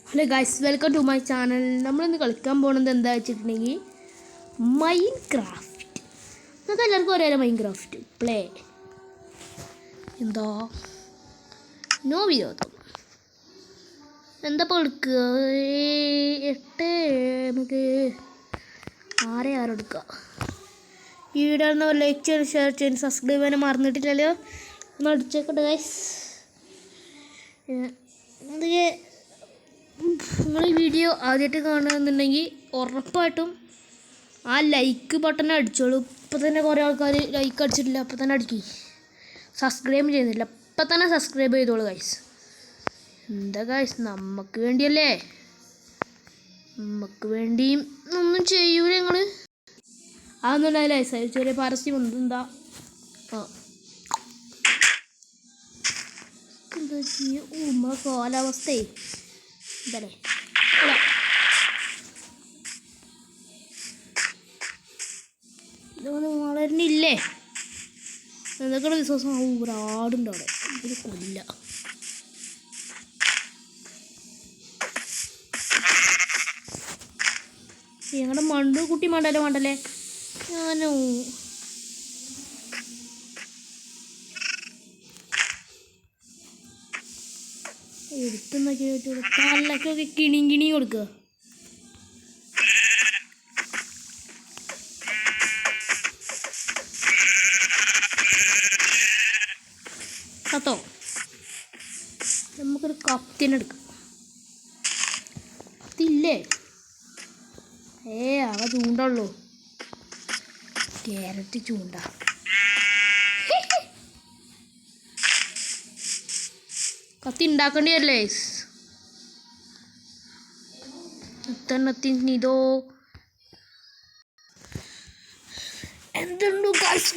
Hello guys, welcome to my channel. നമ്മളിന്ന് കളിക്കാൻ പോകുന്നത് എന്താ വെച്ചിട്ടുണ്ടെങ്കിൽ മൈൻക്രാഫ്റ്റ്. നമുക്ക് എല്ലാവർക്കും അറിയാലോ മൈൻക്രാഫ്റ്റ് പ്ലേ. എന്താ നോ വിരോധം. എന്താ ഇപ്പോൾ എടുക്കുക? 8 നമുക്ക് ആരും എടുക്കുക. ഈ വീഡിയോ ലൈക്ക് ചെയ്യാൻ, ഷെയർ ചെയ്യാൻ, സബ്സ്ക്രൈബ് ചെയ്യാൻ മറന്നിട്ടില്ലല്ലോ. ഒന്ന് അടിച്ചേക്കട്ടെ ഗൈസ്. എന്തൊക്കെ നിങ്ങൾ ഈ വീഡിയോ ആദ്യമായിട്ട് കാണുകയെന്നുണ്ടെങ്കിൽ ഉറപ്പായിട്ടും ആ ലൈക്ക് ബട്ടൺ അടിച്ചോളൂ. ഇപ്പം തന്നെ കുറേ ആൾക്കാർ ലൈക്ക് അടിച്ചിട്ടില്ല, അപ്പം തന്നെ അടിക്കും. സബ്സ്ക്രൈബ് ചെയ്യുന്നില്ല, ഇപ്പം തന്നെ സബ്സ്ക്രൈബ് ചെയ്തോളൂ ഗൈസ്. എന്താ ഗൈസ്, നമുക്ക് വേണ്ടിയല്ലേ, നമുക്ക് വേണ്ടിയും ഒന്നും ചെയ്യൂല നിങ്ങൾ. അതൊന്നും ഉണ്ടായില്ല ഗൈസ്, ചെറിയ പരസ്യം ഉണ്ട്. എന്താ എന്താ ചെയ്യുക? കാലാവസ്ഥയെ ഇതല്ലേ ഇതൊന്നും വളരുന്നില്ലേ? എന്തൊക്കെ വിശ്വാസം ഒരാടുണ്ട് അവിടെ, ഒരു കൊല്ല. ഞങ്ങളുടെ മണ്ടു കുട്ടി മണ്ടല്ലേ ഞാനോ എടുത്തുന്നൊക്കെ തലക്കൊക്കെ കിണി കൊടുക്കുക. കത്തോ, നമുക്കൊരു കത്തിനെടുക്കാം. കത്തില്ലേ? അവ ചൂണ്ടുള്ളൂ, ക്യാരറ്റ് ചൂണ്ട. കത്തി ഉണ്ടാക്കേണ്ടി വരില്ലേ? ഇതോ എന്തുണ്ടോ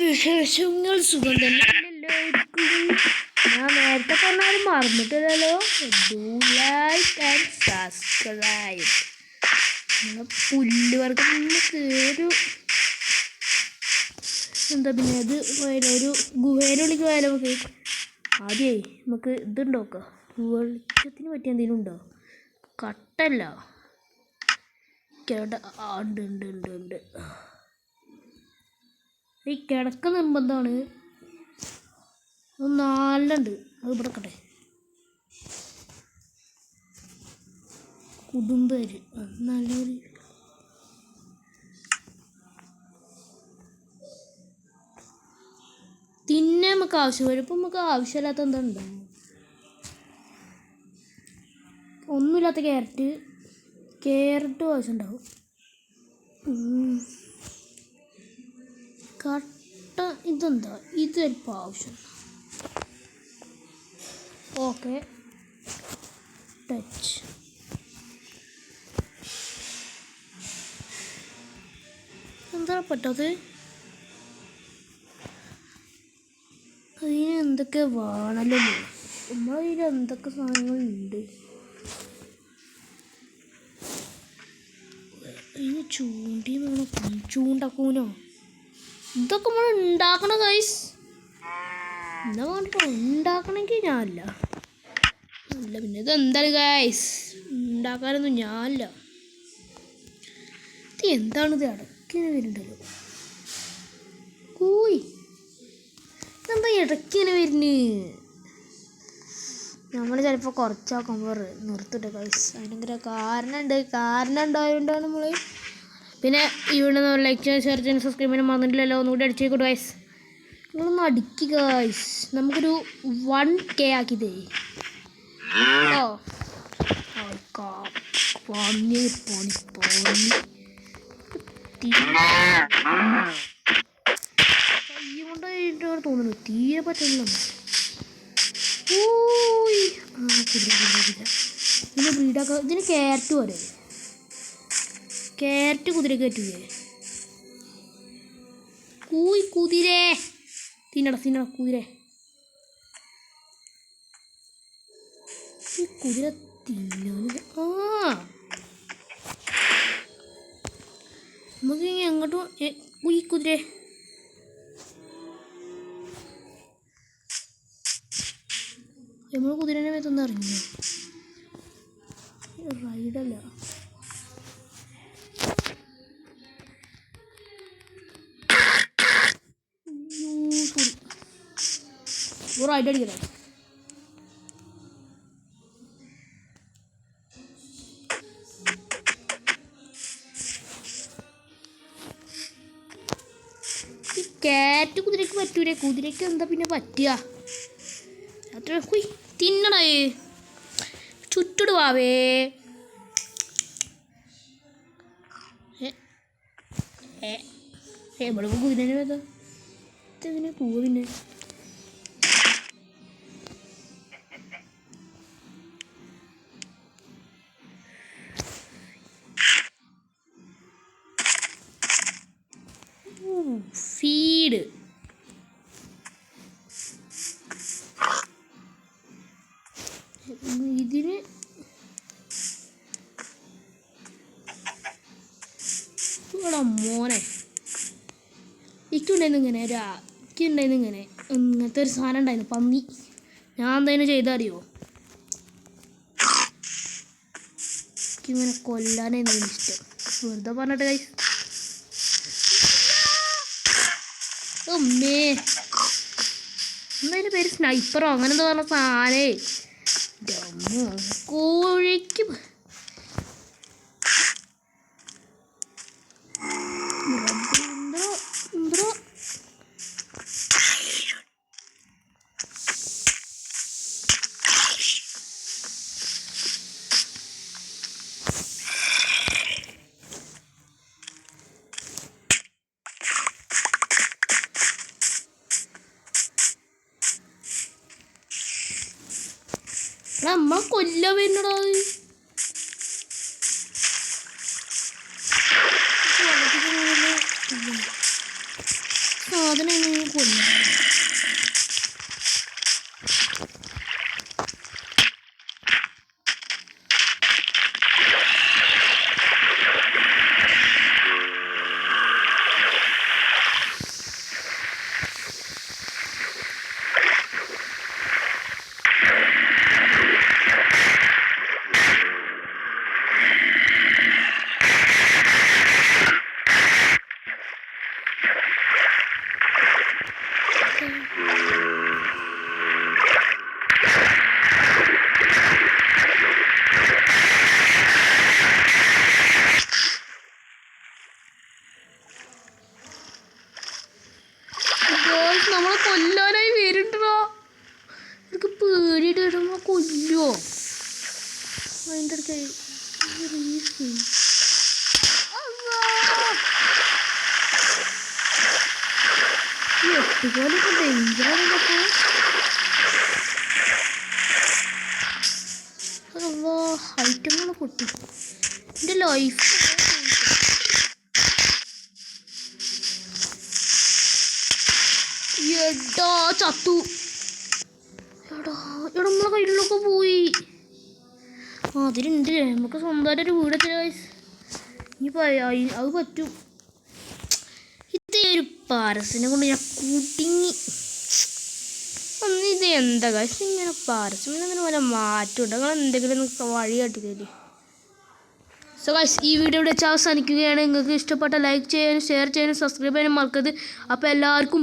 വിശേഷങ്ങൾ? സുഖം തന്നെ എല്ലാവർക്കും. ഞാൻ നേരത്തെ പറഞ്ഞാലും മറന്നിട്ടില്ലല്ലോ. Do like and subscribe. പുല്ലുവർഗം കയറും. എന്താ പിന്നെ അത് ഒരു ഗുഹേനുള്ളിൽ പോയാലോ നമുക്ക്? ആദ്യമേ നമുക്ക് ഇതുണ്ടോ, വെളിച്ചത്തിന് പറ്റിയ എന്തെങ്കിലും ഉണ്ടോ? കട്ടല്ല, ഉണ്ട്. ഈ കിടക്ക നിർബന്ധമാണ്. നാലുണ്ട്, അത് ഇവിടെ കട്ടെ. കുടുംബര് നല്ലൊരു തിന്നെ നമുക്ക് ആവശ്യം വരും. ഇപ്പം നമുക്ക് ആവശ്യമില്ലാത്ത എന്താ ഉണ്ടാവും? ഒന്നുമില്ലാത്ത ക്യാരറ്റ് ആവശ്യം ഉണ്ടാവും. കട്ട ഇതെന്താ? ഇതൊരിപ്പോൾ ആവശ്യം. Okay, touch. എന്താ പറ്റാത്തത്? അതിന് എന്തൊക്കെ വേണമല്ലോ. നമ്മളെ കയ്യിൽ എന്തൊക്കെ സാധനങ്ങളുണ്ട്? അതിന് ചൂണ്ടിയും വേണം, ചൂണ്ടക്കൂനോ. ഇതൊക്കെ നമ്മൾ ഉണ്ടാക്കണം ഗൈസ്. എന്താ വേണ്ടിട്ടോ ഉണ്ടാക്കണമെങ്കിൽ ഞാനില്ല. അല്ല പിന്നെ ഇതെന്താണ് ഗൈസ്, ഉണ്ടാക്കാനൊന്നും ഞാനില്ല. ഇത് എന്താണിത്? ഇടയ്ക്കിങ്ങനെ വരുന്നുണ്ടല്ലോ. കൂയ്, എന്താ ഇടയ്ക്കിങ്ങനെ വരുന്നു? നമ്മൾ ചിലപ്പോൾ കുറച്ചാക്കുമ്പോൾ നിർത്തിട്ട് ഗൈസ്. അതിനെങ്കിലും കാരണം ഉണ്ടായതുകൊണ്ടാണ് നമ്മൾ. പിന്നെ ഇവിടെ ലൈക്ക് ചെയ്യാൻ, ഷെയർ ചെയ്യാൻ, സബ്സ്ക്രൈബ് ചെയ്യാൻ മറന്നിട്ടില്ലല്ലോ. ഒന്നുകൂടി അടിച്ചേക്കൂട്ട് ഗൈസ്. നിങ്ങളൊന്ന് അടിക്കുക ഗൈസ്. നമുക്കൊരു 1K ആക്കി തരേ. പണി കൈ കൊണ്ടായിട്ട് തോന്നുന്നു, തീരെ പറ്റുന്നില്ല. ഇതിന് ബ്രീഡൊക്കെ, ഇതിന് ക്യാരറ്റ് പോരെ? ക്യാരറ്റ് കുതിരക്ക് പറ്റൂലേ? കുതിരേ തിന്നട കുതിര. ഈ കുതിര തിന്നാണ്. നമുക്ക് ഇനി എങ്ങോട്ടും ഈ കുതിര നമ്മൾ കുതിരനെ മേത്തൊന്നും അറിഞ്ഞു. റൈഡല്ല, റൈഡ് അടിക്കണേ. ഈ കാറ്റ് കുതിരക്ക് പറ്റൂലേ? കുതിരക്ക് എന്താ പിന്നെ പറ്റുക? അത്ര തിന്നണേ ചുറ്റിടുവാവേ. എവിടെ കുതിരനെ വേദ ഇതെങ്ങനെ പോവുക? പിന്നെ ഫീഡ് ഇതിന് മോനെ ഇക്കുണ്ടായിരുന്നു ഇങ്ങനെ ഇങ്ങനെ ഇങ്ങനത്തെ ഒരു സാധനം ഉണ്ടായിരുന്നു, പന്നി. ഞാൻ എന്തായാലും ചെയ്താൽ അറിയോ? എനിക്കിങ്ങനെ കൊല്ലാനായിരുന്നു ഇഷ്ടം. വെറുതെ പറഞ്ഞിട്ട് കൈ അമ്മേ, എന്തായാലും പേര് സ്നൈപ്പറോ അങ്ങനെ എന്താ പറഞ്ഞ സാധനേ. കോഴിക്ക് നമ്മളെ കൊല്ലാൻ വരുന്നടാ. സാധനം എങ്ങനെ കൊല്ലും? നമ്മളെ കൊല്ലാനായി വരുന്നുണ്ടോ? എനിക്ക് പേടിയിട്ട് നമ്മളെ കൊല്ലോ. അതിൻ്റെ അടുത്ത് എട്ടുപോലൊക്കെ ഡേഞ്ചറാണല്ലോ. അതല്ലോ ഐറ്റങ്ങളെ പൊട്ടി എൻ്റെ ലൈഫ്. എടാ ചത്തു. എടാ നമ്മളെ കയ്യിലൊക്കെ പോയി. അതിലുണ്ട് നമുക്ക് സ്വന്തമായിട്ടൊരു വീടൊക്കെ ഇനിയിപ്പോൾ അത് പറ്റും. ഇതേ ഒരു പാരസിനെ കൊണ്ട് ഞാൻ കുടുങ്ങി. ഇത് എന്താ കാശ് ഇങ്ങനെ പാരസിന് അങ്ങനെ പോലെ മാറ്റമുണ്ട്. അങ്ങനെ എന്തെങ്കിലും വഴി കാട്ടിത്തല്ലേ. സോ ഗൈസ്, ഈ വീഡിയോ ഇവിടെ വെച്ച് അവസാനിക്കുകയാണ്. നിങ്ങൾക്ക് ഇഷ്ടപ്പെട്ട ലൈക്ക് ചെയ്യാനും ഷെയർ ചെയ്യാനും സബ്സ്ക്രൈബ് ചെയ്യാനും മറക്കരുത്. അപ്പോൾ എല്ലാവർക്കും